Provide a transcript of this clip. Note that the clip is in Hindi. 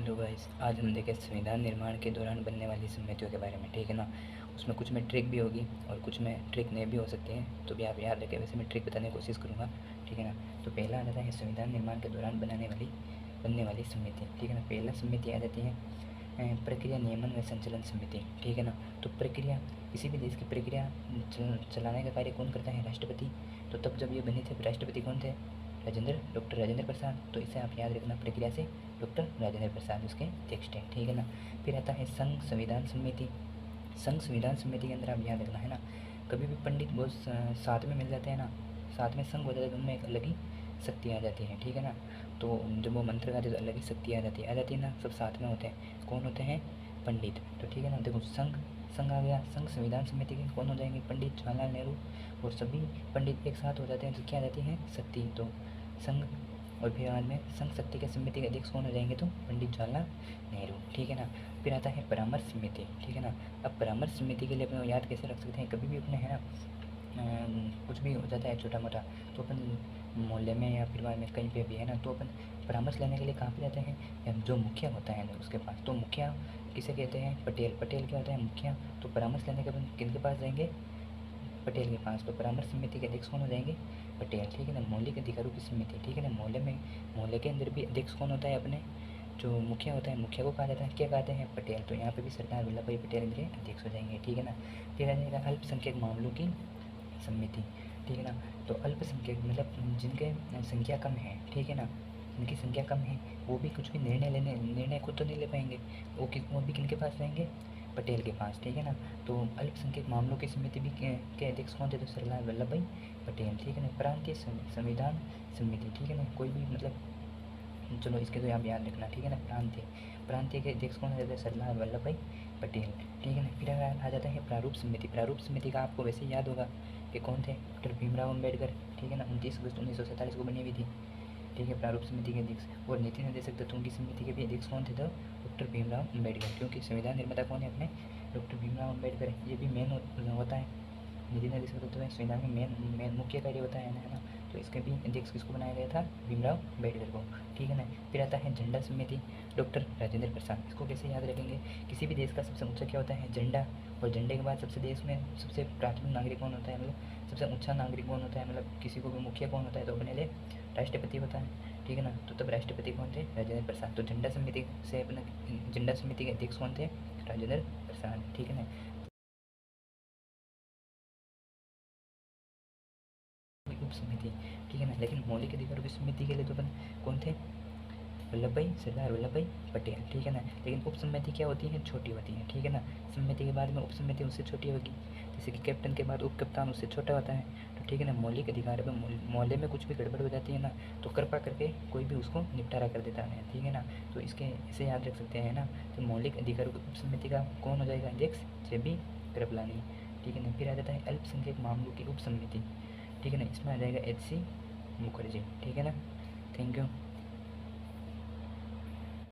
हेलो गाइस, आज हम देखें संविधान निर्माण के दौरान बनने वाली समितियों के बारे में। ठीक है ना। उसमें कुछ में ट्रिक भी होगी और कुछ में ट्रिक नहीं भी हो सकती है, तो भी आप याद रखें। वैसे मैं ट्रिक बताने की कोशिश करूँगा। ठीक है ना। तो पहला आ जाता है संविधान निर्माण के दौरान बनने वाली समिति। ठीक है ना। पहला समिति आ जाती है प्रक्रिया नियमन व संचालन समिति। ठीक है ना। तो प्रक्रिया, किसी भी देश की प्रक्रिया चलाने का कार्य कौन करता है? राष्ट्रपति। तो तब जब ये बने थे, राष्ट्रपति कौन थे? डॉक्टर राजेंद्र प्रसाद। तो इसे आप याद रखना, प्रक्रिया से डॉक्टर राजेंद्र प्रसाद उसके अध्यक्ष थे। ठीक है ना। फिर आता है संघ संविधान समिति। संघ संविधान समिति के अंदर आप याद रखना है ना, कभी भी पंडित बहुत साथ में मिल जाते हैं ना, साथ में संघ हो जाता है तो उनमें एक अलग ही शक्ति आ जाती है। ठीक है ना। तो जब वो मंत्र गाते तो अलग ही शक्ति आ जाती है ना, सब साथ में होते हैं। कौन होते हैं? पंडित। तो ठीक है ना। देखो, संघ संघ आ गया। संघ संविधान समिति के कौन हो जाएंगे? पंडित जवाहरलाल नेहरू। और सभी पंडित एक साथ हो जाते हैं तो क्या आ जाती है? शक्ति। तो संघ। और फिर बाद में संघ शक्ति के समिति के अध्यक्ष कौन हो जाएंगे? तो पंडित जवाहरलाल नेहरू। ठीक है ना। फिर आता है परामर्श समिति। ठीक है ना। अब परामर्श समिति के लिए अपने याद कैसे रख सकते हैं? कभी भी अपने है ना कुछ भी हो जाता है छोटा मोटा, तो अपन मोहल्ले में या परिवार में कहीं पे भी है ना, तो अपन परामर्श लेने के लिए कहाँ पे जाते हैं? जो मुखिया होता है ना उसके पास। तो मुखिया किसे कहते हैं? पटेल। पटेल क्या होता है? मुखिया। तो परामर्श लेने के अपन किनके पास जाएंगे? पटेल के पास। तो परामर्श समिति के अध्यक्ष कौन हो जाएंगे? पटेल। ठीक है ना। मौलिक अधिकारों की समिति। ठीक है ना। मोहल्ले के अंदर भी अध्यक्ष कौन होता है? अपने जो मुखिया होता है, मुखिया को कहा जाता है, क्या कहते हैं? पटेल। तो यहाँ पे भी सरदार वल्लभ भाई पटेल इनके अध्यक्ष हो जाएंगे। ठीक है ना। फिर आ जाएगा अल्पसंख्यक मामलों की समिति। ठीक है ना। तो अल्पसंख्यक मतलब जिनके संख्या कम है। ठीक है ना। जिनकी संख्या कम है वो भी कुछ भी निर्णय खुद तो नहीं ले पाएंगे। वो भी किनके पास जाएंगे? पटेल के पास। ठीक है ना। तो अल्पसंख्यक मामलों की समिति भी के अध्यक्ष कौन थे? तो सरदार वल्लभ भाई पटेल। ठीक है ना। प्रांतीय संविधान समिति। ठीक है ना। कोई भी मतलब, चलो इसके तो आप याद रखना। ठीक है ना। प्रांतीय के अध्यक्ष कौन रहते हैं? सरदार वल्लभ भाई पटेल। ठीक है ना। फिर आ जाता है प्रारूप समिति। प्रारूप समिति का आपको वैसे याद होगा कि कौन थे? डॉक्टर भीमराव अम्बेडकर। ठीक है ना। 29 अगस्त 1947 को बनी हुई थी। ठीक है। प्रारूप समिति के अध्यक्ष। और नीति निर्देशक तत्वों की समिति के भी अध्यक्ष कौन थे? तो डॉक्टर भीमराव अम्बेडकर, क्योंकि संविधान निर्माता कौन है अपने? डॉक्टर भीमराव अम्बेडकर। ये भी मेन होता है। नीति निर्देशक तत्व में संविधान में मेन मुख्य कार्य होता है ना। तो इसके भी अध्यक्ष किसको बनाया गया था? भीमराव अम्बेडकर को। ठीक है ना। फिर आता है झंडा समिति। डॉक्टर राजेंद्र प्रसाद। इसको कैसे याद रखेंगे? किसी भी देश का सबसे ऊंचा क्या होता है? झंडा। और झंडे के बाद सबसे देश में सबसे प्राथमिक नागरिक कौन होता है? मतलब सबसे ऊंचा नागरिक कौन होता है? मतलब किसी को भी मुखिया कौन होता है? तो अपने लिए राष्ट्रपति होता है। ठीक है ना। तो तब राष्ट्रपति कौन थे? राजेंद्र प्रसाद। तो झंडा समिति से अपना झंडा समिति के अध्यक्ष कौन थे? राजेंद्र प्रसाद। ठीक है ना। उप समिति। ठीक है ना। लेकिन मौलिक अधिकारों की समिति के लिए तो अपन कौन थे? सरदार वल्लभ भाई पटेल। ठीक है ना। लेकिन उप समिति क्या होती है? छोटी होती है। ठीक है ना। समिति के बाद में उप समिति उससे छोटी होगी, जैसे कि कैप्टन के बाद उप कप्तान उससे छोटा होता है। तो ठीक है ना। मौलिक अधिकार में मोहल्ले में कुछ भी गड़बड़ हो जाती है ना, तो कृपा करके कोई भी उसको निपटारा कर देता है। ठीक है ना। तो इसके इसे याद रख सकते हैं ना। तो मौलिक अधिकारों की उप समिति का कौन हो जाएगा अध्यक्ष? JB कृपलानी। ठीक है ना। फिर आ जाता है अल्पसंख्यक मामलों की उप समिति। ठीक है ना। इसमें आ जाएगा HC मुखर्जी। ठीक है ना। Thank you.